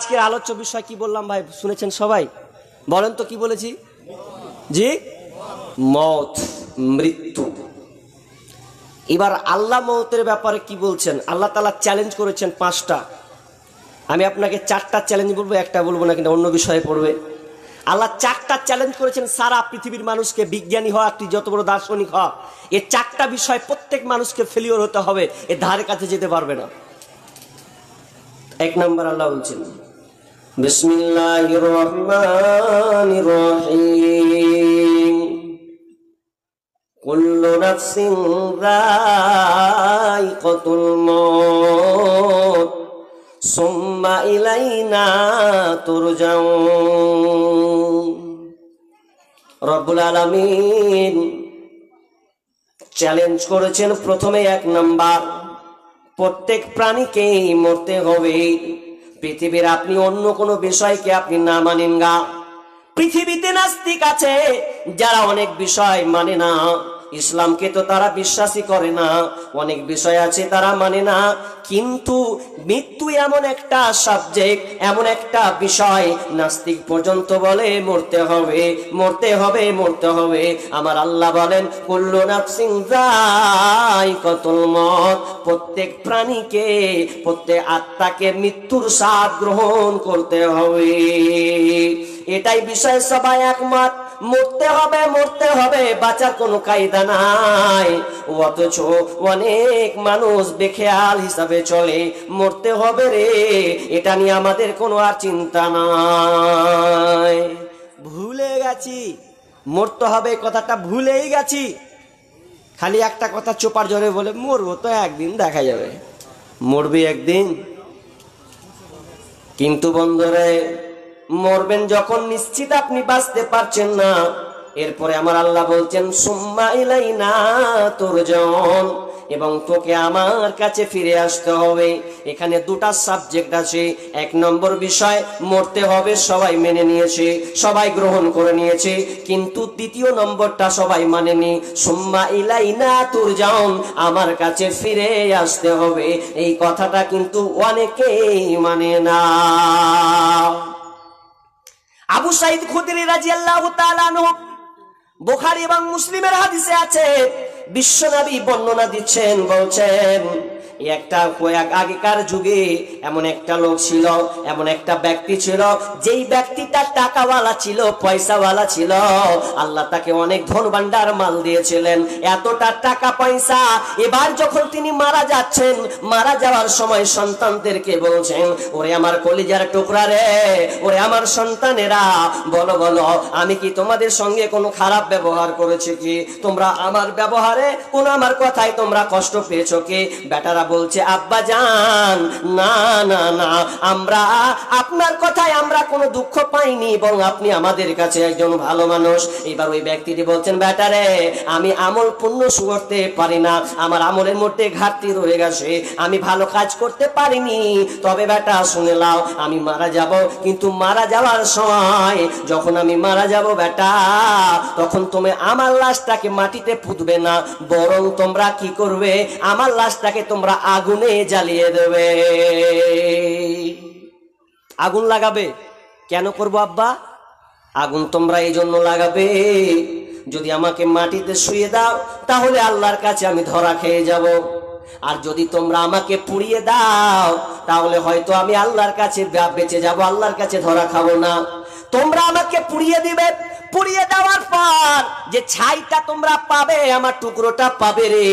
আজকের আলোচ্য বিষয় কি বললাম ভাই, শুনেছেন সবাই? বলেন তো কি বলেছি? জি, মওত, মৃত্যু। এবার আল্লাহ মওতের ব্যাপারে কি বলছেন? আল্লাহ তাআলা চ্যালেঞ্জ করেছেন 5টা। আমি আপনাকে 4টা চ্যালেঞ্জ বলবো, একটা বলবো না, কিন্তু অন্য বিষয়ে পড়বে। আল্লাহ 4টা চ্যালেঞ্জ করেছেন সারা পৃথিবীর মানুষকে। বিজ্ঞানী হওয়া, তুই যত বড় দার্শনিক হ, এই 4টা বিষয় প্রত্যেক মানুষকে ফেলিওর হতে হবে, এর ধারে কাছে যেতে পারবে না। 1 নম্বর আল্লাহ বলছেন বিসমিল্লাহির রহমানির রহিম, কুল্লু নাফসিন যায়িকাতুল মউত সুম্মা ইলাইনা তুরজাউন। রব্বুল আলামিন চ্যালেঞ্জ করেছেন প্রথমে 1 নাম্বার, প্রত্যেক প্রাণীকেই মরতে হবে। পৃথিবীর আপনি অন্য কোনো বিষয়কে আপনি না মানেন গা। পৃথিবীতে নাস্তিক আছে যারা অনেক বিষয় মানে না, ইসলামকে তো তারা বিশ্বাসই করে না, অনেক বিষয় আছে তারা মানে না, কিন্তু মৃত্যু এমন একটা সাবজেক্ট, এমন একটা বিষয়, নাস্তিক পর্যন্ত বলে মরতে হবে, মরতে হবে, মরতে হবে। আমার আল্লাহ বলেন কুল্লু নাফসিন যায়িকাতুল মউত, প্রত্যেক প্রাণীকে, প্রত্যেক আত্মাকে মৃত্যুর স্বাদ গ্রহণ করতে হবে। এটাই বিষয় সবাই একমত, মরতে হবে, মরতে হবে, বাঁচার কোনো কায়দা নাই। অথচ অনেক মানুষ বেখেয়াল হিসাবে চলে, মরতে হবে রে, এটা নিয়ে আমাদের কোনো আর চিন্তা নাই। ভুলে গেছি মরতে হবে, কথাটা ভুলেই গেছি। খালি একটা কথা চোপার জোরে বলে মরবো তো একদিন, দেখা যাবে, মরবি একদিন। কিন্তু বন্ধুরে, মরবেন যখন নিশ্চিত আপনি বাঁচতে পারছেন না, এরপরে আমার আল্লাহ বলছেন সুম্মা ইলাইনা তুরজাউন, এবং তোকে আমার কাছে ফিরে আসতে হবে। এখানে 2টা সাবজেক্ট আছে। 1 নম্বর বিষয় মরতে হবে, সবাই মেনে নিয়েছে, সবাই গ্রহণ করে নিয়েছে, কিন্তু 2য় নম্বরটা সবাই মানেনি। সুম্মা ইলাইনা তুরজাউন, আমার কাছে ফিরে আসতে হবে, এই কথাটা কিন্তু অনেকেই মানে না। আবু সাঈদ খুদরি রাদিয়াল্লাহু তাআলা আনহু, বুখারী এবং মুসলিমের হাদিসে আছে, বিশ্বনবী বর্ণনা দিচ্ছেন, বলছেন একটা আগেকার যুগে এমন একটা লোক ছিল, এমন একটা ব্যক্তি ছিল, যেই ব্যক্তিটা টাকাওয়ালা ছিল, পয়সাওয়ালা ছিল। আল্লাহ তাকে অনেক ধন ভান্ডার মাল দিয়েছিলেন, এতটা টাকা পয়সা। এবার যখন তিনি মারা যাচ্ছেন, মারা যাওয়ার সময় সন্তানদেরকে বলছেন, ওরে আমার কলিজার টুকরা রে, ওরে আমার সন্তানেরা, বলো বলো আমি কি তোমাদের সঙ্গে কোনো খারাপ ব্যবহার করেছি কি? তোমরা আমার ব্যবহারে, কোন আমার কথায় তোমরা কষ্ট পেয়েছো কি? বেটারা বলছে আব্বা জান, না না না, আমরা আপনার কথায় আমরা কোনো দুঃখ পাইনি, এবং আপনি আমাদের কাছে একজন ভালো মানুষ। এবার ওই ব্যক্তিটি বলছেন, বেটারে আমি আমল পূর্ণ করতে পারি না, আমার আমলের মধ্যে ঘাটতি রয়ে গেছে, আমি ভালো কাজ করতে পারিনি। তবে বেটা শুনে নাও, আমি মারা যাব, কিন্তু মারা যাওয়ার সময় যখন আমি মারা যাব বেটা, তখন তুমি আমার লাশটাকে মাটিতে পুঁতবে না, বরং তোমরা কি করবে, আমার লাশটাকে তোমরা আগুনে জ্বালিয়ে দেবে। আগুন লাগাবে। কেন করবো আব্বা? আগুন তোমরা এই জন্য লাগাবে, যদি আমাকে মাটিতে শুয়ে দাও তাহলে আল্লাহর কাছে আমি ধরা খেয়ে যাব, আর যদি তোমরা আমাকে পুড়িয়ে দাও তাহলে হয়তো আমি আল্লাহর কাছে বেঁচে যাব, আল্লাহর কাছে ধরা খাবো না। তোমরা আমাকে পুড়িয়ে দিবে, পুড়িয়ে দেওয়ার পর যে ছাইটা তোমরা পাবে, আমার টুকরোটা পাবে রে,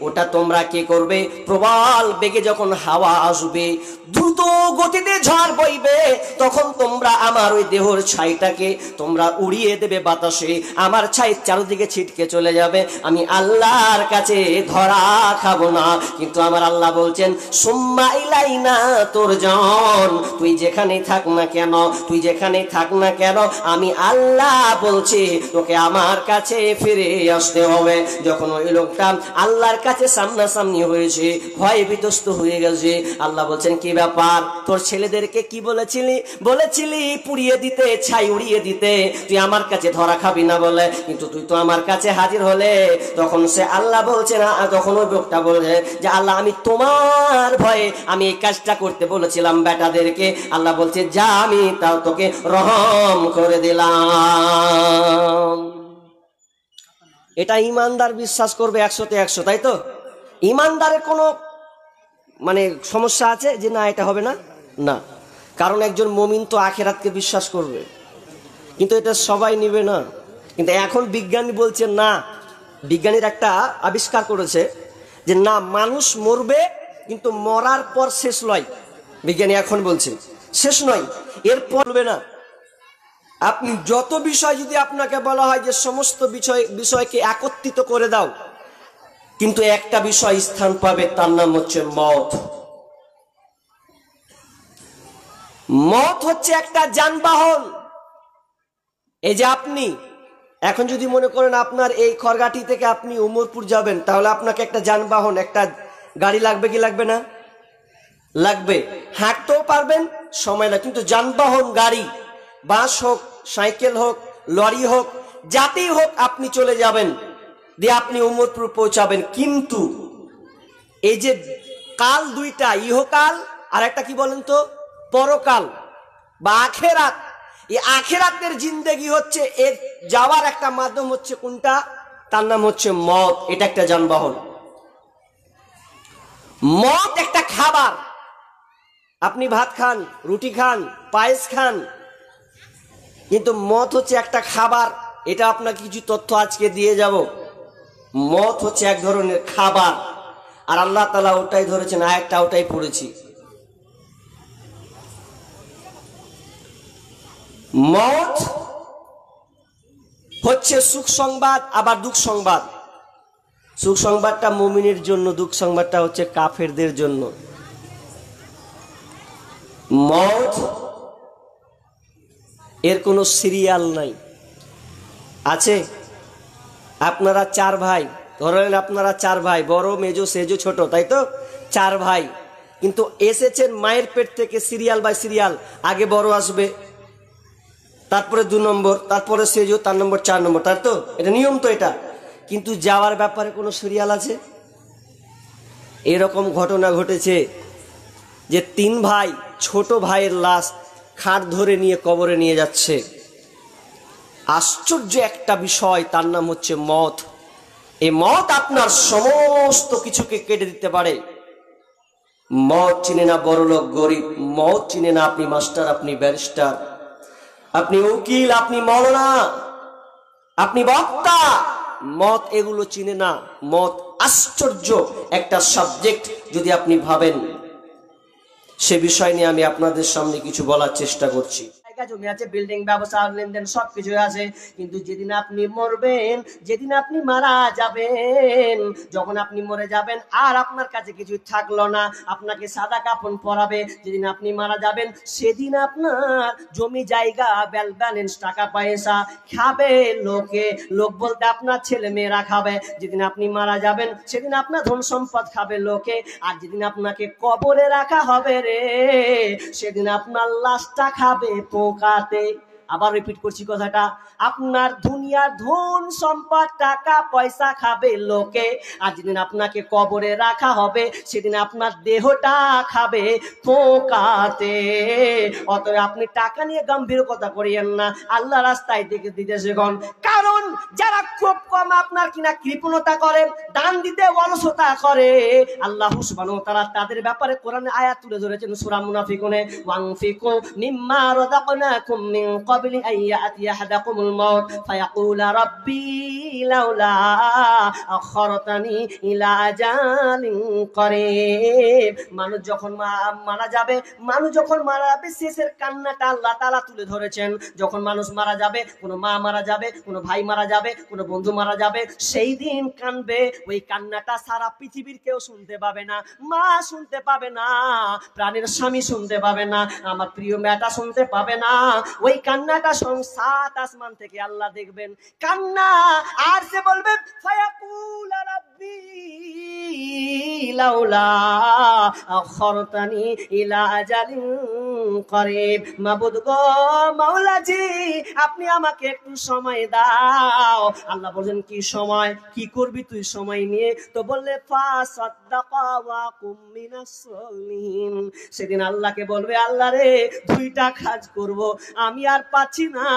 ওটা তোমরা কি করবে, প্রবল বেগে যখন হাওয়া আসবে, দ্রুত গতিতে ঝড় বইবে, তখন তোমরা আমার ওই দেহর ছাইটাকে তোমরা উড়িয়ে দেবে বাতাসে, আমার ছাই চারদিকে ছিটকে চলে যাবে, আমি আল্লাহর কাছে ধরা খাবো না। কিন্তু আমার আল্লাহ বলছেন সুম্মা ইলাইনা তুরজাউন, তুই যেখানেই থাক না কেন, তুই যেখানেই থাক না কেন, আমি আল্লাহ বলছি তোকে আমার কাছে ফিরে আসতে হবে। যখন ওই লোকটা আল্লাহর কাছে সামনাসামনি হয়েছে, ভয় বিধ্বস্ত হয়ে গেছে, আল্লাহ বলছেন কি ব্যাপার, তোর ছেলেদেরকে কি বলেছিলি? বলেছিলি পুড়িয়ে দিতে, ছাই উড়িয়ে দিতে, তুই আমার কাছে ধরা খাবি না বলে, কিন্তু তুই তো আমার কাছে হাজির হলে। তখন সে আল্লাহ বলছে না, তখন ওই লোকটা বলছে যে আল্লাহ আমি তোমার ভয়ে আমি এই কাজটা করতে বলেছিলাম বেটাদেরকে। আল্লাহ বলছে যা আমি তাও তোকে রহম করে দিলাম। এটা ইমানদার বিশ্বাস করবে 100-তে 100, তাই তো? ইমানদারের কোনো মানে সমস্যা আছে যে না এটা হবে না? না, কারণ একজন মুমিন তো আখিরাতকে বিশ্বাস করবে, কিন্তু এটা সবাই নিবে না। কিন্তু এখন বিজ্ঞানী বলছে না, বিজ্ঞানীর একটা আবিষ্কার করেছে যে না, মানুষ মরবে কিন্তু মরার পর শেষ নয়। বিজ্ঞানী এখন বলছে শেষ নয়, এরপর বলবে না। আপনি যত বিষয় যদি আপনাকে বলা হয় যে সমস্ত বিষয়কে একত্রিত করে দাও, কিন্তু একটা বিষয় স্থান পাবে, তার নাম হচ্ছে মওত। মওত হচ্ছে একটা যানবাহন। এই যে আপনি এখন যদি মনে করেন আপনার এই খড়গাটি থেকে আপনি উমরপুর যাবেন, তাহলে আপনাকে একটা যানবাহন, একটা গাড়ি লাগবে কি লাগবে না? লাগবে। হাঁটতেও পারবেন, সময় লাগে, কিন্তু যানবাহন, গাড়ি, বাস হোক, সাইকেল হোক, লরি হোক, যাতেই হোক আপনি চলে যাবেন, দিয়ে আপনি উমরপুর পৌঁছাবেন। কিন্তু এই যে কাল দুইটা, ইহকাল আর একটা কি বলেন তো, পরকাল বা আখেরাত। এই আখেরাতের জিন্দেগি হচ্ছে এর যাওয়ার একটা মাধ্যম হচ্ছে কোনটা? তার নাম হচ্ছে মওত। এটা একটা যানবাহন। মওত একটা খাবার। আপনি ভাত খান, রুটি খান, পায়েস খান, কিন্তু মওত হচ্ছে একটা খাবার। এটা আপনাকে কিছু তথ্য আজকে দিয়ে যাব। মওত হচ্ছে এক ধরনের খাবার, আর আল্লাহ তাআলা ওটাই ধরেছেন, আয়াতটা ওটাই পড়েছি। মওত হচ্ছে সুখ সংবাদ আবার দুঃখ সংবাদ। সুখ সংবাদটা মুমিনের জন্য, দুঃখ সংবাদটা হচ্ছে কাফেরদের জন্য। মওত এর কোনো সিরিয়াল নাই। আছে? আপনারা 4 ভাই, ধরেন আপনারা 4 ভাই, বড়, মেজো, সেজো, ছোট, তাই তো? 4 ভাই, কিন্তু এসেছেন মায়ের পেট থেকে সিরিয়াল বাই সিরিয়াল। আগে বড় আসবে, তারপরে 2 নম্বর, তারপরে সেজো, তার নম্বর 4 নম্বর, তাই তো? এটা নিয়ম তো এটা। কিন্তু যাওয়ার ব্যাপারে কোনো সিরিয়াল আছে? এরকম ঘটনা ঘটেছে যে 3 ভাই ছোট ভাইয়ের লাশ খাট ধরে নিয়ে কবরে নিয়ে যাচ্ছে। আশ্চর্য একটা বিষয়, তার নাম হচ্ছে মওত। এই মওত আপনার সমস্ত কিছুকে কেটে দিতে পারে। মওত চিনে না বড়লোক গরিব, মওত চিনে না আপনি মাস্টার, আপনি ব্যারিস্টার, আপনি উকিল, আপনি মওলানা, আপনি বক্তা। মওত এগুলো চিনে না। মওত আশ্চর্য একটা সাবজেক্ট। যদি আপনি ভাবেন, সে বিষয় নিয়ে আমি আপনাদের সামনে কিছু বলার চেষ্টা করছি। জমি আছে, বিল্ডিং, ব্যবসা, লেনদেন সবকিছু আছে, কিন্তু যেদিন আপনি মরবেন, যেদিন আপনি মারা যাবেন, যখন আপনি মরে যাবেন আর আপনার কাছে কিছু থাকলো না, আপনাকে সাদা কাফন পরাবে। যেদিন আপনি মারা যাবেন সেদিন আপনার জমি জায়গা, ব্যালেন্স, টাকা পয়সা খাবে লোকে। লোক বলতে আপনার ছেলে মেয়েরা খাবে। যেদিন আপনি মারা যাবেন সেদিন আপনার ধন সম্পদ খাবে লোকে। আর যেদিন আপনাকে কবরে রাখা হবে রে, সেদিন আপনার লাশটা খাবে পোকাতে। আবার রিপিট করছি কথাটা, আপনার দুনিয়ার ধন সম্পদ, টাকা পয়সা খাবে লোকে। আর যেদিন আপনাকে কবরে রাখা হবে সেদিন আপনার দেহটা খাবে পোকাতে। অতএব আপনি টাকা নিয়ে গম্ভীরতা করিয়েন না, আল্লাহ রাস্তায় দিতে শেখুন। কারণ যারা খুব কম আপনার কিনা কৃপণতা করে, দান দিতে অলসতা করে, আল্লাহ সুবহানাহু ওয়া তাআলা তাদের ব্যাপারে কোরআনে আয়াত তুলে ধরেছেন সূরা মুনাফিকুনে, ওয়ানফিকু মিম্মা রাযাকনাকুম মিন ক্বাবলি আন ইয়াতিয়া আহাদাকুমুল মাউত ফায়াকুলা রাব্বি লাউলা আখখারতানি ইলা আজালিন করিব। মানুষ যখন মারা যাবে, শেষের কান্নাটা আল্লাহ তাআলা তুলে ধরেছেন। যখন মানুষ মারা যাবে, কোনো মা মারা যাবে, কোনো ভাই মারা যাবে, কোনো বন্ধু মারা যাবে, সেই দিন কানবে। ওই কান্নাটা সারা পৃথিবীর কেউ শুনতে পাবে না। মা শুনতে পাবে না, প্রাণের স্বামী শুনতে পাবে না, আমার প্রিয় মেয়েটা শুনতে পাবে না। ওই কান্না কান্নাটা 7 আসমান থেকে আল্লাহ দেখবেন, কান্না। আর সে বলবে ফায়াকুল রাব্বি লাউলা আখরতানি ইলা আজালিন করিব, মাবুদ গো, মাওলাজি, আপনি আমাকে একটু সময় দাও। আল্লাহ বলেন কি সময়, কি করবি তুই সময় নিয়ে? তো বললে ফাসাদ্দাকা ওয়া কুম মিনাস সালিহিন। সেদিন আল্লাহকে বলবে, আল্লাহ রে, 2টা কাজ করব, আমি আর পাচ্ছি না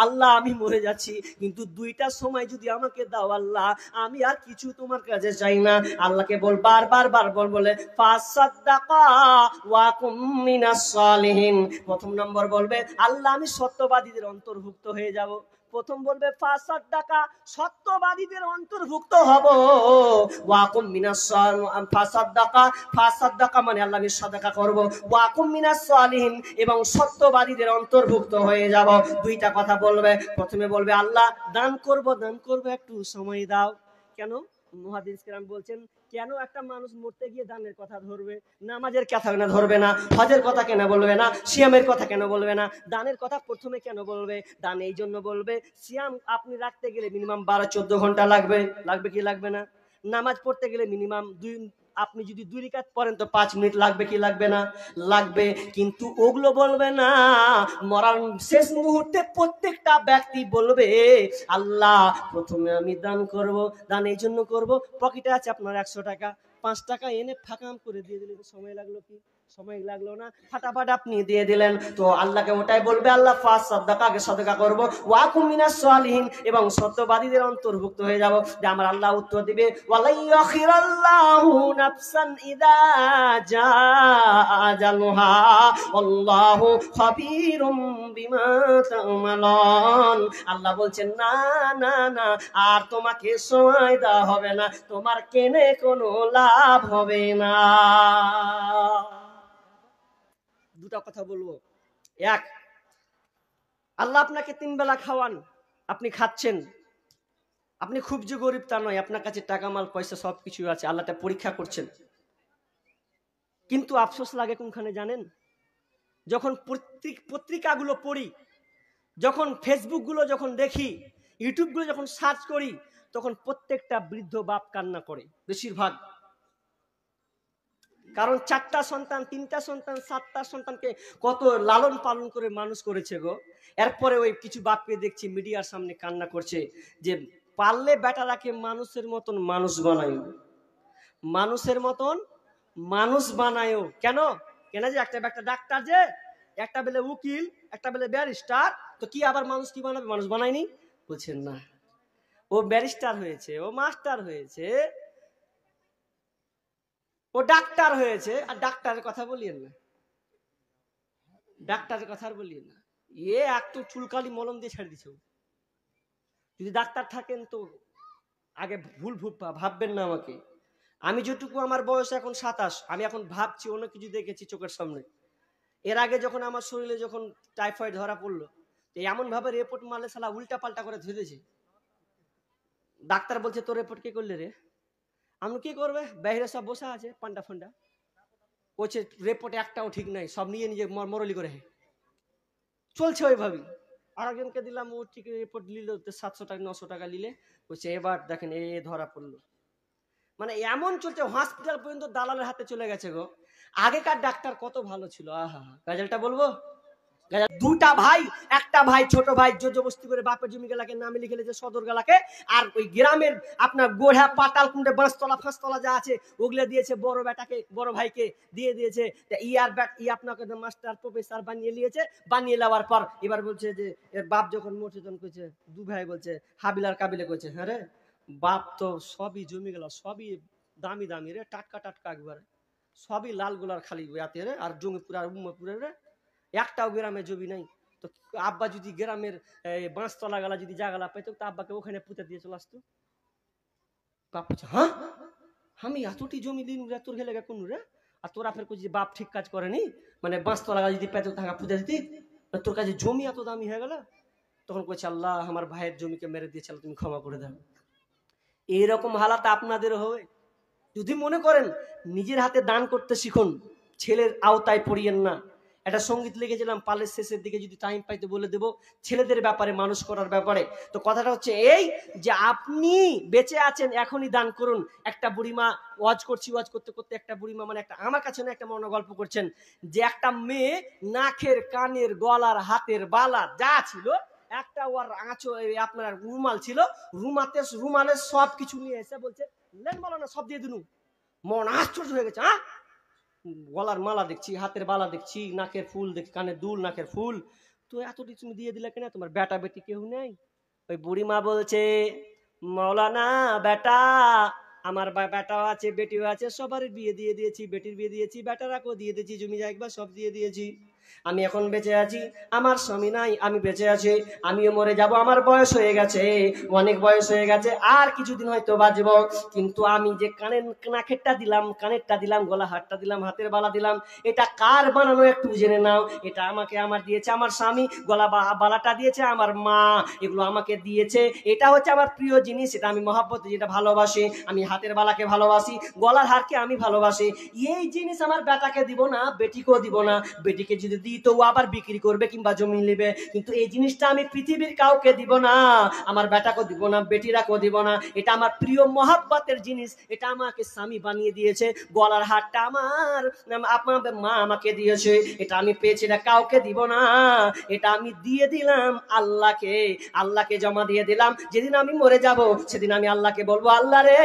আল্লাহ, আমি মরে যাচ্ছি, কিন্তু 2টা সময় যদি আমাকে দাও আল্লাহ, আমি আর কিছু তোমার কাছে চাই না। আল্লাহকে বল, বারবার বলে ফাসাদ্দাকা ওয়া কুম মিনাস সালিহিন। প্রথম নম্বর বলবে, আল্লাহ আমি সত্যবাদীদের অন্তর্ভুক্ত হয়ে যাব। প্রথম বলবে ফাসাদ্দাকা, সত্যবাদীদের অন্তর্ভুক্ত হব। ওয়াকুম মিনাস ফাসাদ্দাকা মানে আল্লাহ আমি সাদাকা করব। ওয়াকুম মিনাস সালিহিন, এবং সত্যবাদীদের অন্তর্ভুক্ত হয়ে যাব। 2টা কথা বলবে। প্রথমে বলবে আল্লাহ দান করব, একটু সময় দাও। কেন? মুহাদ্দিস কিরাম বলছেন, কেন একটা মানুষ মরতে গিয়ে দানের কথা ধরবে? নামাজের কথা কেন ধরবে না? হজের কথা কেন বলবে না? সিয়ামের কথা কেন বলবে না? দানের কথা প্রথমে কেন বলবে? দান এই জন্য বলবে, সিয়াম আপনি রাখতে গেলে মিনিমাম 12-14 ঘন্টা লাগবে কি লাগবে না? নামাজ পড়তে গেলে মিনিমাম আপনি যদি 2 রাকাত পড়েন তো 5 মিনিট লাগবে কি লাগবে না? লাগবে। কিন্তু ওগুলো বলবে না। মরার শেষ মুহূর্তে প্রত্যেকটা ব্যক্তি বলবে, আল্লাহ প্রথমে আমি দান করব, দান এই জন্য করব, পকেটে আছে আপনার 100 টাকা, 5 টাকা এনে ফাঁকাম করে দিয়ে দিলেন, সময় লাগলো কি? সময় লাগলো না, ফাটাফাট আপনি দিয়ে দিলেন। তো আল্লাহকে ওটাই বলবে, আল্লাহ ফাসাদ্দাকাকে সাদাকা করব, ওয়াকুম মিনাস সালিহিন, এবং সত্যবাদীদের অন্তর্ভুক্ত হয়ে যাব। যে আমার আল্লাহ উত্তর দিবে, ওয়ালাইয়াখিরাল্লাহু নাফসান ইযা জাআ আজালুহা আল্লাহু খাবীরুম বিমা তা'মালুন। আল্লাহ বলছেন, না না না, আর তোমাকে সময় দেওয়া হবে না, তোমার কেনে কোনো লাভ হবে না। 2টা কথা বলবো। এক, আল্লাহ আপনাকে 3 বেলা খাওয়ান, আপনি খাচ্ছেন, আপনি খুব যে গরিব তা নয়, আপনার কাছে টাকা মাল পয়সা সবকিছু আছে, আল্লাহটা পরীক্ষা করছেন। কিন্তু আফসোস লাগে কোনখানে জানেন? যখন পত্রিকাগুলো পড়ি, যখন ফেসবুকগুলো যখন দেখি, ইউটিউবগুলো যখন সার্চ করি, তখন প্রত্যেকটা বৃদ্ধ বাপ কান্না করে বেশিরভাগ। কারণ 4টা সন্তান, 3টা সন্তান, 7টা সন্তানকে কত লালন পালন করে মানুষ করেছে গো। এরপরে ওই কিছু বাপকে দেখছি মিডিয়ার সামনে কান্না করছে যে পারলে বেটারাকে মানুষের মতন মানুষ বানায়, মানুষের মতন মানুষ বানায়ও। কেন? যে একটা ডাক্তার, যে একটা বেলে উকিল, একটা বেলে ব্যারিস্টার, তো কি আবার মানুষ কি বানাবে? মানুষ বানায়নি? বলছেন না, ও ব্যারিস্টার হয়েছে, ও মাস্টার হয়েছে, ও ডাক্তার হয়েছে। আর ডাক্তারের কথা বলিয়েন না, ডাক্তারের কথা আর বলিয়েন না। একটু চুলকালি মলম দিয়ে ছেড়ে দিছে। যদি ডাক্তার থাকেন তো আগে ভুল ভাববেন না আমাকে। আমি যেটুকু, আমার বয়স এখন 27, আমি এখন ভাবছি অন্য কিছু দেখেছি চোখের সামনে। এর আগে যখন আমার শরীরে যখন টাইফয়েড ধরা পড়লো, এমন ভাবে রিপোর্ট মারলে শালা উল্টা পাল্টা করে ধুয়ে দিয়েছে। ডাক্তার বলছে, তোর রিপোর্ট কে করলে রে? আমি কি করবে, বাইরে সব বসা আছে পান্ডা ফান্ডা, বলছে রিপোর্ট একটাও ঠিক নাই, সব নিয়ে নিজে মরলি করে চলছে ওইভাবেই। আর একজনকে দিলাম, ও ঠিক রিপোর্ট নিল 700 টাকা 900 টাকা নিলে, বলছে এবার দেখেন এ ধরা পড়লো। মানে এমন চলছে, হসপিটাল পর্যন্ত দালালের হাতে চলে গেছে গো। আগেকার ডাক্তার কত ভালো ছিল, আহা। গাজালটা বলবো, 2টা ভাই, একটা ভাই ছোট ভাই জোরজবস্তি করে বাপের জমি গেলাকে নামে লিখে লিখে সদর গেলাকে, আর ওই গ্রামের আপনার গোড়া পাতাল কুণ্ডে বাঁশতলা ফাঁসতলা যা আছে ওগুলো দিয়েছে বড় বেটাকে, বড় ভাইকে দিয়ে দিয়েছে। আপনাকে মাস্টার প্রফেসর বানিয়ে নিয়েছে। বানিয়ে নেওয়ার পর এবার বলছে যে এর বাপ যখন মরছে তখন কইছে, 2 ভাই বলছে হাবিল আর কাবিলে কইছে, হ্যাঁ রে বাপ তো সবই জমি গেল, সবই দামি দামি রে, টাটকা টাটকা একবারে, সবই লাল গোলার খালি ইয়াতে রে, আর জমি পুরা উম্মপুরের রে, একটাও গ্রামে জমি নাই। তো আব্বা যদি গ্রামের বাঁশতলা গালা যদি জাগালা পাইতো, তো আব্বাকে ওখানে পুঁতে দিয়ে চলে আসতো। বাপ বলছে, হ্যাঁ আমি এতটি জমি দিন রে, তোর গেলে কোন রে? আর তোরা ফের কইছিস বাপ ঠিক কাজ করেনি, মানে বাঁশতলা গালা যদি পাইতো টাকা পুঁতে দিতি, তোর কাছে জমি এত দামি হয়ে গেল। তখন কইছে, আল্লাহ আমার ভাইয়ের জমিকে মেরে দিয়েছিল, তুমি ক্ষমা করে দাও। এইরকম হালাত আপনাদের হবে। যদি মনে করেন নিজের হাতে দান করতে শিখুন, ছেলের আওতায় পড়িয়েন না। একটা সঙ্গীত লিখেছিলাম, পালের শেষের দিকে যদি টাইম পাইতে বলে দেব, ছেলেদের ব্যাপারে, মানুষ করার ব্যাপারে। তো কথাটা হচ্ছে এই যে আপনি বেঁচে আছেন, এখনই দান করুন। একটা বুড়িমা, ওয়াজ করছি, ওয়াজ করতে করতে একটা বুড়িমা, মানে একটা আমার কাছে না, একটা মনোগল্প করছেন যে একটা মেয়ে নাকের, কানের, গলার, হাতের বালা যা ছিল, একটা ওর আপনার রুমাল ছিল, রুমালের সব কিছু নিয়ে এসে বলছে, লেন বলো না, সব দিয়ে দিনু। মন আশ্চর্য হয়ে গেছে, হ্যাঁ, গলার মালা দেখছি, হাতের বালা দেখছি, নাকের ফুল দেখছি, কানের দুল, নাকের ফুল, তো এত তুমি দিয়ে দিলে কেন? তোমার বেটা বেটি কেউ নেই? ওই বুড়ি মা বলছে, মৌলানা বেটা, আমার বেটাও আছে, বেটিও আছে, সবার বিয়ে দিয়ে দিয়েছি, বেটির বিয়ে দিয়েছি, বেটারাকেও দিয়ে দিয়েছি, জমি জায়গা সব দিয়ে দিয়েছি। আমি এখন বেঁচে আছি, আমার স্বামী নাই, আমি বেঁচে আছি, আমিও মরে যাব, আমার বয়স হয়ে গেছে, অনেক বয়স হয়ে গেছে, আর কিছুদিন হয়তো বাঁচব, কিন্তু আমি যে নাকেরটা দিলাম, কানেরটা দিলাম, গলা হাতটা দিলাম, হাতের বালা দিলাম, এটা কার বানানো একটু জেনে নাও। এটা আমাকে আমার দিয়েছে আমার স্বামী, গলা বালাটা দিয়েছে আমার মা, এগুলো আমাকে দিয়েছে, এটা হচ্ছে আমার প্রিয় জিনিস, এটা আমি মহাব্বতে যেটা ভালোবাসি, আমি হাতের বালাকে ভালোবাসি, গলার হারকে আমি ভালোবাসি, এই জিনিস আমার বেটাকে দিব না, বেটিকেও দিব না, বেটিকে যদি দিই তো ও আবার বিক্রি করবে কিংবা জমি নেবে, কিন্তু এই জিনিসটা আমি পৃথিবীর কাউকে দিব না, আমার বেটাকেও দিব না, বেটিরাকেও দিব না, এটা আমার প্রিয় মহাব্বতের জিনিস, এটা আমাকে স্বামী বানিয়ে দিয়েছে, গলার হারটা আমার আপনার মা আমাকে দিয়েছে, এটা আমি পেয়েছি, এটা কাউকে দিব না, এটা আমি দিয়ে দিলাম আল্লাহকে, আল্লাহকে জমা দিয়ে দিলাম, যেদিন আমি মরে যাব সেদিন আমি আল্লাহকে বলবো, আল্লাহ রে,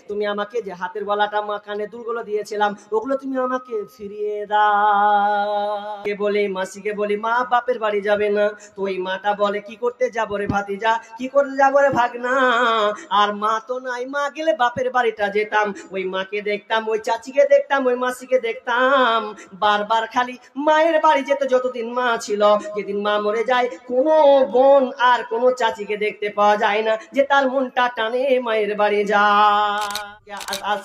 তুমি আমাকে যে হাতের গলাটা, মা কানে দুলগুলো দিয়েছিলাম, ওগুলো তুমি আমাকে ফিরিয়ে দাও। বলে মাসিকে বলি, মা বাপের বাড়ি যাবে না, তো ওই মাটা বলে, কি করতে যাবো রে ভাতিজা, কি করতে যাবো রে ভাগনা, আর মা তো নাই, মা গেলে বাপের বাড়িটা যেতাম, ওই মাকে দেখতাম, ওই চাচিকে দেখতাম, ওই মাসিকে দেখতাম, বারবার খালি মায়ের বাড়ি যেত যতদিন মা ছিল, যেদিন মা মরে যায় কোনো বোন আর কোনো চাচিকে দেখতে পাওয়া যায় না যে তার মনটা টানে মায়ের বাড়ি যায়।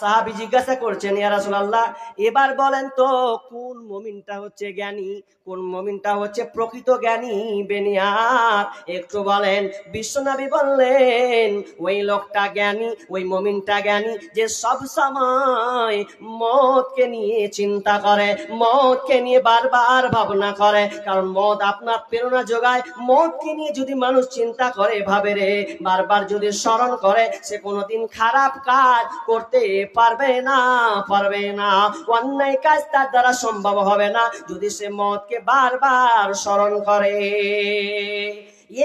সাহাবী জিজ্ঞাসা করছেন, ইয়া রাসূলুল্লাহ, এবার বলেন তো কোন মুমিনটা হচ্ছে জ্ঞানী, কোন মুমিনটা হচ্ছে প্রকৃত জ্ঞানী বেনিয়ার, একটু বলেন। বিশ্বনবী বললেন, ওই লোকটা জ্ঞানী, ওই মুমিনটা জ্ঞানী যে সব সময় মওতকে নিয়ে চিন্তা করে, মওতকে নিয়ে বারবার ভাবনা করে, কারণ মওত আপনার প্রেরণা যোগায়, মওতকে নিয়ে যদি মানুষ চিন্তা করে, ভাবে রে, বারবার যদি স্মরণ করে, সে কোনোদিন খারাপ কাজ করতে পারবে না, পারবে না, অন্যায় কাজ তার দ্বারা সম্ভব হবে না যদি সে মওতকে বারবার স্মরণ করে।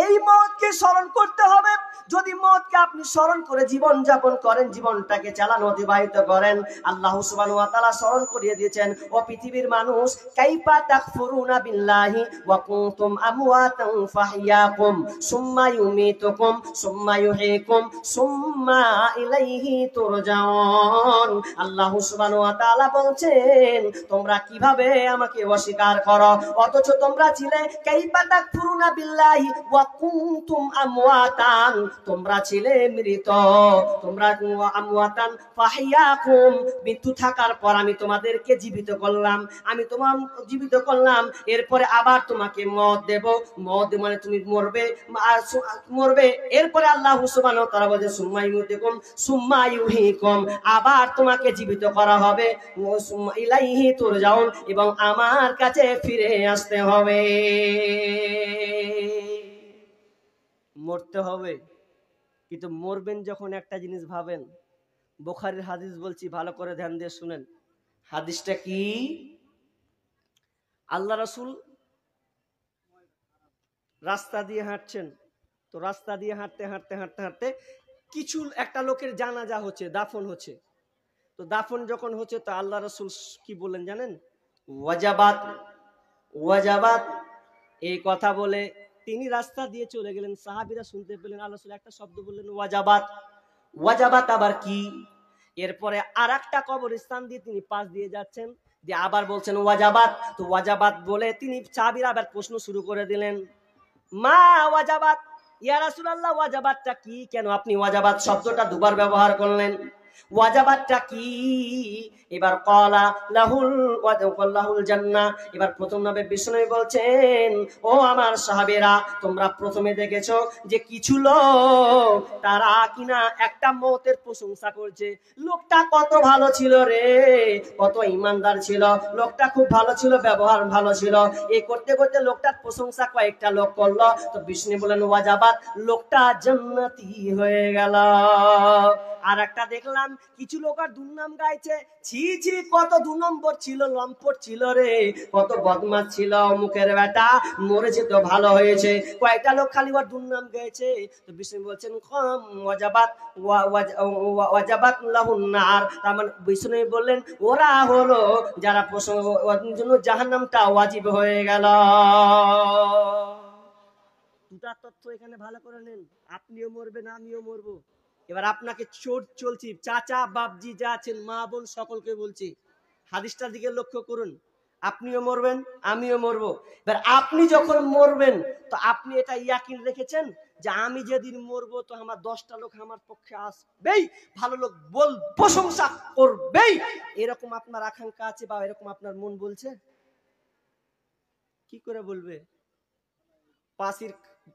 এই মওতকে স্মরণ করতে হবে। যদি মওতকে আপনি স্মরণ করে জীবন যাপন করেন, জীবনটাকে চালানো, অতিবাহিত করেন, আল্লাহ সুবহানাহু ওয়া তাআলা স্মরণ করিয়ে দিয়েছেন, ও পৃথিবীর মানুষ, কাইফা তাকফুরুনা বিল্লাহি ওয়া কুনতুম আমওয়াতান ফাহইয়াকুম সুম্মা ইউমীতুকুম সুম্মা ইউহয়িকুম সুম্মা ইলাইহি তুরজাউন। আল্লাহ সুবহানাহু ওয়া তাআলা বলছেন, তোমরা কিভাবে আমাকে অস্বীকার করো, অথচ তোমরা ছিলে কাইফা তাকফুরুনা বিল্লাহি ওয়া কুনতুম আমওয়াতান, তোমরা ছিলে মৃত, তোমরা আমওয়াতান ফাহইয়াকুম, মৃত্যু থাকার পর আমি তোমাদেরকে জীবিত করলাম, আমি তোমার জীবিত করলাম, এরপরে আবার তোমাকে মওত দেব, মওত মানে তুমি মরবে, আর মরবে, এরপরে আল্লাহ সুবহানাহু ওয়া তাআলা বলেন, সুম্মা ইউমীতুকুম সুম্মা ইউহয়িকুম, আবার তোমাকে জীবিত করা হবে, সুম্মা ইলাইহি তুরজাউন, এবং আমার কাছে ফিরে আসতে হবে। মরতে হবে, কিন্তু মরবেন যখন একটা জিনিস ভাবেন। বুখারীর হাদিস বলছি, ভালো করে ধ্যান দিয়ে শুনেন। হাদিসটা কি? আল্লাহ রাসূল রাস্তা দিয়ে হাঁটছেন, তো রাস্তা দিয়ে হাঁটতে হাঁটতে হাঁটতে হাঁটতে কিছু একটা লোকের জানাজা হচ্ছে, দাফন হচ্ছে, তো দাফন যখন হচ্ছে, তো আল্লাহ রাসূল কি বললেন জানেন? ওয়াজাবাত, ওয়াজাবাত, এই কথা বলে তিনি রাস্তা দিয়ে চলে গেলেন। সাহাবীরা শুনতে পেলেন, আল্লাহ রাসূল একটা শব্দ বললেন, ওয়াজাবাত। ওয়াজাবাত আবার কি? এরপরে আরেকটা কবরস্থান দিয়ে তিনি পাশ দিয়ে যাচ্ছেন, দিয়ে আবার বলছেন ওয়াজাবাত। তো ওয়াজাবাত বলে তিনি সাহাবীরা আবার প্রশ্ন শুরু করে দিলেন, মা ওয়াজাবাত, ইয়া রাসূলুল্লাহ, ওয়াজাবাতটা কি? কেন আপনি ওয়াজাবাত শব্দটা দুবার ব্যবহার করলেন? ওয়াজাবাতটা কি? এবার ক্বালা লাহুল জান্নাহ। এবার প্রথম নবী বিষ্ণু বলছেন, ও আমার সাহাবীরা, তোমরা প্রথমে দেখেছো যে কিছু লোক তারা কিনা একটা মওতের প্রশংসা করছে। লোকটা কত ভালো ছিল রে, কত ইমানদার ছিল, লোকটা খুব ভালো ছিল, ব্যবহার ভালো ছিল। এই করতে করতে লোকটার প্রশংসা কয়েকটা লোক করলো, তো বিষ্ণু বলেন ওয়াজাবাত, লোকটা জান্নাতি হয়ে গেল। আর একটা দেখলাম কিছু লোক আর দুর্নাম গাইছে, ছি ছি কত 2 নম্বর ছিল, লম্পট ছিল রে, কত বদমাশ ছিল, মুখের বেটা, মরেছে তো ভালো হয়েছে। কয়েকটা লোক খালি ওর দুর্নাম গাইছে। তো বিষ্ণু বলছেন কম ওয়াজাবাত লাহুন নার, তার মানে বিষ্ণু বললেন ওরা হলো যারা ওর জন্য জাহান্নামটা ওয়াজিব হয়ে গেল। দুটা তথ্য এখানে ভালো করে নেন, আপনিও মরবেন আমিও মরবো। এবার আপনাকে চলছি, চাচা বাপজি যা আছেন, মা বোন সকলকে বলছি, হাদিসটার দিকে লক্ষ্য করুন। আপনিও মরবেন আমিও মরবো। এবার আপনি যখন মরবেন তো আপনি এটা ইয়াকিন রেখেছেন যে আমি যেদিন মরবো তো আমার 10টা লোক আমার পক্ষে আসবেই, ভালো লোক প্রশংসা করবেই, এরকম আপনার আকাঙ্ক্ষা আছে বা এরকম আপনার মন বলছে? কি করে বলবে?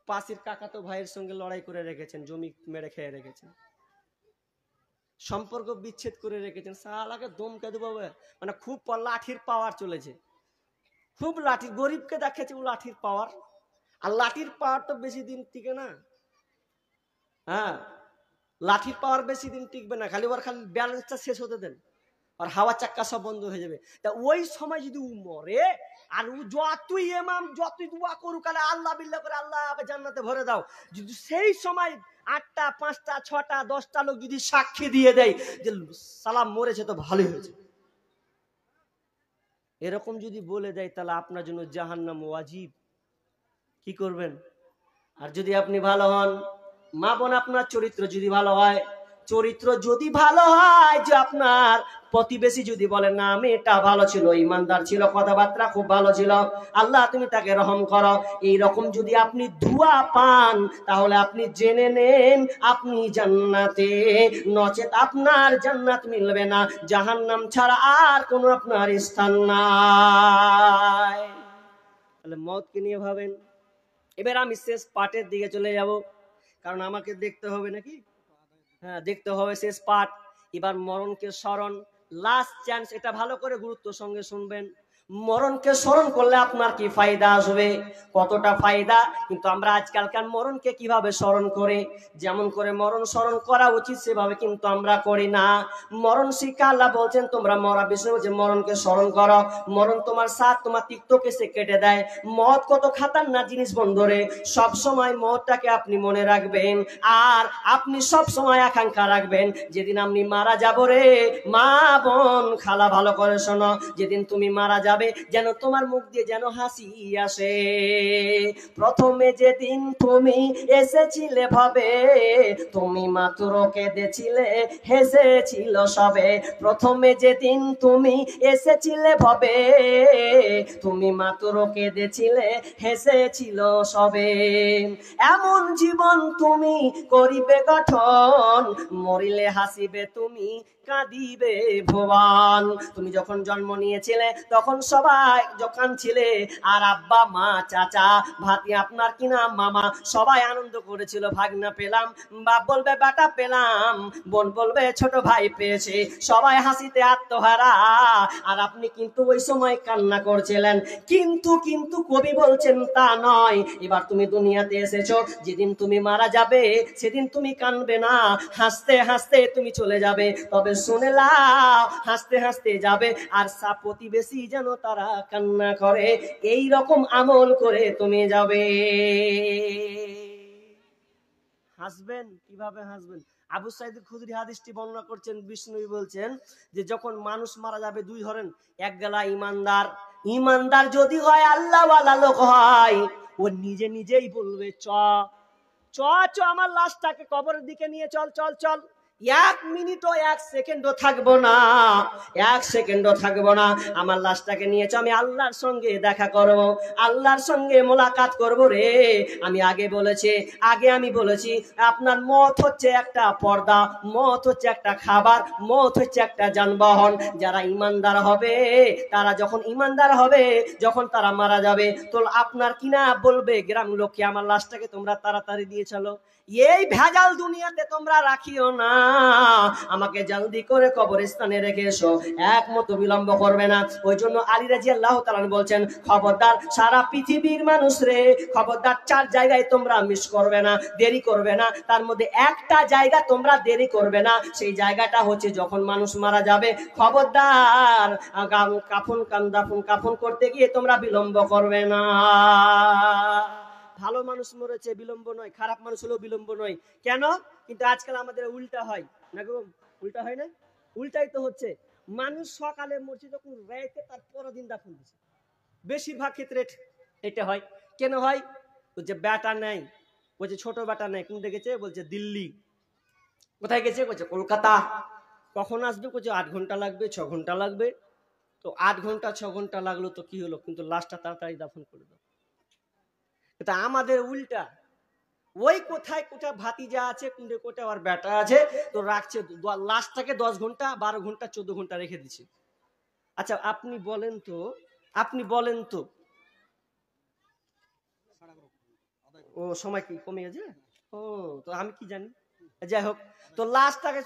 পাশের কাকাতো ভাইয়ের সঙ্গে লড়াই করে রেখেছেন, জমি মেরে খেয়ে রেখেছেন, সম্পর্ক বিচ্ছেদ করে রেখেছেন, শালাকে দমকে দেবো, মানে খুব লাঠির পাওয়ার চলেছে, খুব লাঠি, গরিবকে দেখেছে ও লাঠির পাওয়ার। আর লাঠির পাওয়ার তো বেশি দিন টিকে না। হ্যাঁ, লাঠির পাওয়ার বেশি দিন টিকবে না, খালি ব্যালেন্সটা শেষ হতে দেন, আর হাওয়া চাক্কা সব বন্ধ হয়ে যাবে। তা ওই সময় যদি ও মরে, আর ও যতই ইমাম যতই দোয়া করুক, আল্লাহ বিল্লাহ করে আল্লাহকে জান্নাতে ভরে দাও, যদি সেই সময় 8টা 5টা 6টা 10টা লোক যদি সাক্ষী দিয়ে দেয় যে সালাম মরেছে তো ভালোই হয়েছে, এরকম যদি বলে দেয়, তাহলে আপনার জন্য জাহান্নাম ওয়াজিব। কি করবেন? আর যদি আপনি ভালো হন, মা বোন, আপনার চরিত্র যদি ভালো হয়, চরিত্র যদি ভালো হয়, যে আপনার প্রতিবেশী যদি বলেন না আমি এটা ভালো ছিল, ইমানদার ছিল, কথাবার্তা খুব ভালো ছিল, আল্লাহ তুমি তাকে রহম করো, এইরকম যদি আপনি দুয়া পান, তাহলে আপনি জেনে নেন আপনি জান্নাতে, নচেত আপনার জান্নাত মিলবে না, জাহান্নাম ছাড়া আর কোনো আপনার স্থান নাই। তাহলে মওতকে নিয়ে ভাবেন। এবার আমি শেষ পার্টের দিকে চলে যাব, কারণ আমাকে দেখতে হবে নাকি, হ্যাঁ দেখতে হবে শেষ পার্ট। এবার মরণকে স্মরণ, লাস্ট চান্স, এটা ভালো করে গুরুত্ব সঙ্গে শুনবেন। মরণকে স্মরণ করলে আপনার কি ফায়দা আসবে, কতটা ফায়দা, কিন্তু আমরা আজকালকার মরণকে কিভাবে স্মরণ করি, যেমন করে মরণ স্মরণ করা উচিত সেভাবে কিন্তু আমরা করি না। মরণ শিক্ষা আল্লাহ বলছেন তোমরা মরা বিষয় যে মরণকে স্মরণ করো, মরণ তোমার সাথ তোমার তিক্তকে সে কেটে দেয়। মত কত খাতারনাক জিনিস বন্ধুরে, সব সময় মতটাকে আপনি মনে রাখবেন, আর আপনি সব সময় আকাঙ্ক্ষা রাখবেন যেদিন আপনি মারা যাব রে মা বোন খালা, ভালো করে শোনো, যেদিন তুমি মারা যাবে যেন তোমার মুখ দিয়ে যেন হাসি আসে। প্রথমে যেদিন তুমি এসেছিলে ভাবে, তুমি মাত্র কেঁদেছিলে হেসেছিল সবে, প্রথমে যেদিন তুমি এসেছিলে ভাবে, তুমি মাত্র কেঁদেছিলে হেসেছিল সবে, এমন জীবন তুমি করিবে গঠন, মরিলে হাসিবে তুমি কাঁদিবে ভুবন। তুমি যখন জন্ম নিয়েছিলে তখন সবাই যখন ছিলে, আর আব্বা মা চাচা ভাতি আপনার কিনা মামা সবাই আনন্দ করেছিল, ভাগনা পেলাম, বাপ বলবে বেটা পেলাম, বোন বলবে ছোট ভাই পেয়েছে, সবাই হাসিতে আত্মহারা, আর আপনি কিন্তু ওই সময় কান্না করছিলেন। কিন্তু কিন্তু কবি বলছেন তা নয়, এবার তুমি দুনিয়াতে এসেছো, যেদিন তুমি মারা যাবে সেদিন তুমি কাঁদবে না, হাসতে হাসতে তুমি চলে যাবে। তবে শুনে লাও, হাসতে হাসতে যাবে, আর প্রতিবেশী যেন তারা কান্না করে, এই রকম আমল করে তুমি যাবে। হাসবেন, কিভাবে হাসবেন? আবু সাঈদ খুদরি হাদিসটি বর্ণনা করছেন, বিষ্ণু বলছেন যে যখন মানুষ মারা যাবে দুই ধরনের, এক গেলা ইমানদার, ইমানদার যদি হয় আল্লাহওয়ালা লোক হয়, ও নিজে নিজেই বলবে চ চ চ আমার লাশটাকে কবরের দিকে নিয়ে চল চল চল, এক মিনিটও এক সেকেন্ডও থাকবো না, এক সেকেন্ডও থাকবো না। আমার লাশটাকে নিয়েছ, আমি আল্লাহর সঙ্গে দেখা করব, আল্লাহর সঙ্গে মোলাকাত করব রে। আমি আগে বলেছি আপনার মত হচ্ছে একটা পর্দা, মত হচ্ছে একটা খাবার, মত হচ্ছে একটা যানবাহন। যারা ইমানদার হবে, তারা যখন ইমানদার হবে, যখন তারা মারা যাবে, তো আপনার কিনা বলবে গ্রাম লোককে আমার লাশটাকে তোমরা তাড়াতাড়ি দিয়ে চলো। এই ভেজাল দুনিয়াতে তোমরা রাখিও না, আমাকে জলদি করে কবরস্থানে রেখে এসো, এক মতো বিলম্ব করবে না। ওই জন্য আলী রাদিয়াল্লাহু তাআলা বলছেন, খবরদার সারা পৃথিবীর মানুষ রে, খবরদার 4 জায়গায় তোমরা মিস করবে না, দেরি করবে না। তার মধ্যে একটা জায়গা তোমরা দেরি করবে না, সেই জায়গাটা হচ্ছে যখন মানুষ মারা যাবে। খবরদার কাফন করতে গিয়ে তোমরা বিলম্ব করবে না। ভালো মানুষ মরেছে বিলম্ব নয়, খারাপ মানুষ হলেও বিলম্ব নয়। কেন? কিন্তু আজকাল আমাদের উল্টা হয় না গো, উল্টা হয় না? উল্টাই তো হচ্ছে। মানুষ সকালে মরছে, যখন রাতে তার পরের দিন দাফন দিচ্ছে। বেশিরভাগ ক্ষেত্রে এটা হয়। কেন হয়? যে বেটা নেই, বলছে ছোট বেটা নেই, কোনটা গেছে? বলছে দিল্লি। কোথায় গেছে? বলছে কলকাতা। কখন আসবে? বলছে 8 ঘন্টা লাগবে, 6 ঘন্টা লাগবে। তো 8 ঘন্টা 6 ঘন্টা লাগলো তো কি হলো, কিন্তু লাশটা তাড়াতাড়ি দাফন করে দাও। কিন্তু আমাদের উল্টা, ওই কোথায় কোথায় ভাতিজা আছে, কোনটা কোথায় আর বেটা আছে, তো রাখছে লাশটাকে 10 ঘন্টা 12 ঘন্টা 14 ঘন্টা রেখে দিচ্ছে। আচ্ছা আপনি বলেন তো ও সময় কি কমে গেছে? ও তো আমি কি জানি। যাই হোক, তো লাশটাকে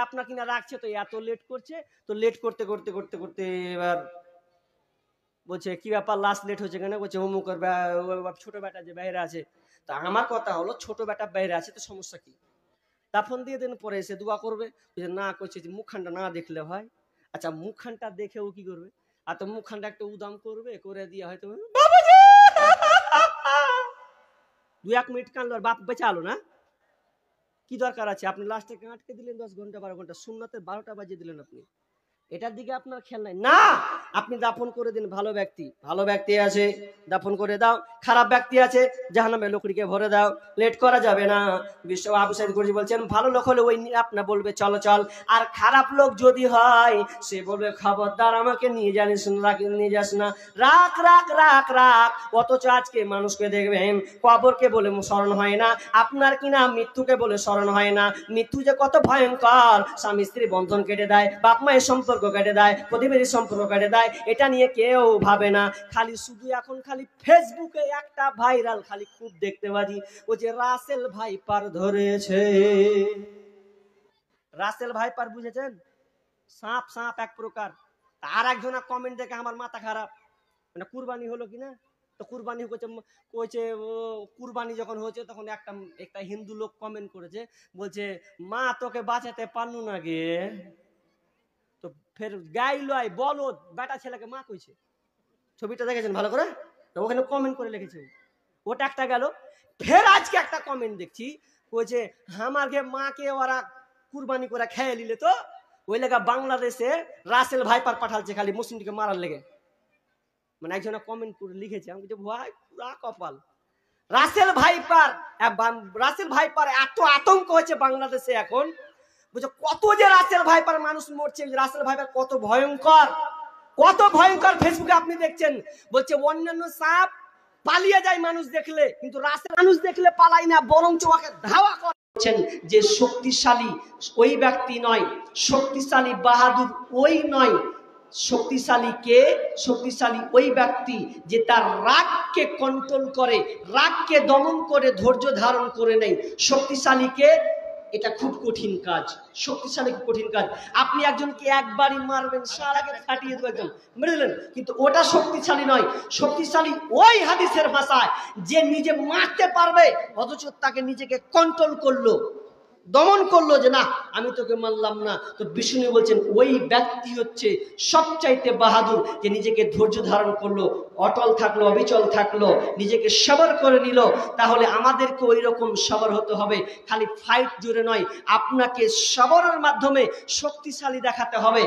আপনার কিনা রাখছে, তো এত লেট করছে, তো লেট করতে করতে করতে করতে এবার বলছে কি ব্যাপার লাস্ট লেট হচ্ছে কেন? বলছে অমুকের ছোট বেটা যে বাইরে আছে। তা আমার কথা হলো, ছোট বেটা বাইরে আছে তো সমস্যা কি? দাফন দিয়ে দেন, পরে এসে দোয়া করবে। না করছে যে মুখখানটা না দেখলে হয়। আচ্ছা মুখখানটা দেখেও কি করবে? আর তো মুখখানটা একটা উদাম করবে, করে দিয়ে হয়তো 2-1 মিনিট কানলো, আর বাপ বেঁচে আলো না। কি দরকার আছে? আপনি লাস্টে আটকে দিলেন 10 ঘন্টা 12 ঘন্টা, সুন্নাতের 12টা বাজিয়ে দিলেন আপনি। এটার দিকে আপনার খেয়াল নাই না। আপনি দাফন করে দিন, ভালো ব্যক্তি আছে দাফন করে দাও, খারাপ ব্যক্তি আছে জাহান্নামে লকড়িকে ভরে দাও, লেট করা যাবে না। বিশ্ব আবু সাইদ কুরজি বলছেন, ভালো লোক হলে ওই আপনি বলবে চলো চল, আর খারাপ লোক যদি হয় সে বলবে খবরদার আমাকে নিয়ে যাস না, রাখ। অথচ আজকে মানুষকে দেখবেন কবরকে বলে স্মরণ হয় না, আপনার কিনা মৃত্যুকে বলে স্মরণ হয় না। মৃত্যু যে কত ভয়ঙ্কর, স্বামী স্ত্রী বন্ধন কেটে দেয়, বাপ মায়ের সম্পর্ক কেটে দেয়, প্রতিবেশী সম্পর্ক কেটে দেয়, এটা নিয়ে কেউ ভাবে না। খালি শুধু এখন খালি ফেসবুকে একটা ভাইরাল, খালি খুব দেখতে পাচ্ছি, ও যে রাসেল ভাইপার ধরেছে। রাসেল ভাইপার বুঝেছেন? সাপ এক প্রকার। আর একজনা কমেন্ট দেখে আমার মাথা খারাপ, মানে কুরবানি হলো কিনা, তো কুরবানি কইছে কুরবানি যখন হয়েছে তখন একটা হিন্দু লোক কমেন্ট করেছে, বলছে মা তোকে বাঁচাতে পারলু না গে। তো ফের গাইলো বলদ বেটা ছেলেকে মা কইছে। ছবিটা দেখেছেন ভালো করে? তো ওখানে কমেন্ট করে লিখেছে, ওটা একটা গেল। ফের আজকে একটা কমেন্ট দেখছি, কইছে আমাকে মাকে ওরা কুরবানি করে খেয়ে নিলে, তো ওই লেগা বাংলাদেশে রাসেল ভাইপার পাঠালছে খালি মুসলিমকে মারার লেগে। মানে একজনে কমেন্ট করে লিখেছে, আমি বলছি ভাই পুরা কপাল। রাসেল ভাইপার এত আতঙ্ক হয়েছে বাংলাদেশে এখন, বুঝছো কত যে রাসেল ভাইপার মানুষ মরছে। রাসেল ভাইপার কত ভয়ঙ্কর ফেসবুকে আপনি দেখছেন। বলছে অন্যান্য সাপ পালিয়ে যায় মানুষ দেখলে, কিন্তু রাসেল মানুষ দেখলে পালাই না, বরং ওকে ধাওয়া করছেন। যে শক্তিশালী ওই ব্যক্তি নয়, শক্তিশালী বাহাদুর ওই নয়, শক্তিশালী ওই ব্যক্তি যে তার রাগকে কন্ট্রোল করে, রাগকে দমন করে, ধৈর্য ধারণ করে নেয়। শক্তিশালীকে এটা খুব কঠিন কাজ, শক্তিশালী খুব কঠিন কাজ। আপনি একজনকে একবারই মারবেন, সারাকে ফাটিয়ে দেবেন, একদম মেরে দিলেন, কিন্তু ওটা শক্তিশালী নয়। শক্তিশালী ওই হাদিসের ভাষায় যে নিজে মারতে পারবে, অথচ তাকে নিজেকে কন্ট্রোল করলো, দমন করলো, যে না আমি তোকে মানলাম না। তো বিষ্ণু বলছেন ওই ব্যক্তি হচ্ছে সবচাইতে বাহাদুর, যে নিজেকে ধৈর্য ধারণ করলো, অটল থাকলো, অবিচল থাকলো, নিজেকে সবর করে নিল। তাহলে আমাদেরকে ওই রকম সবর হতে হবে, খালি ফাইট জোরে নয়, আপনাকে সবরের মাধ্যমে শক্তিশালী দেখাতে হবে।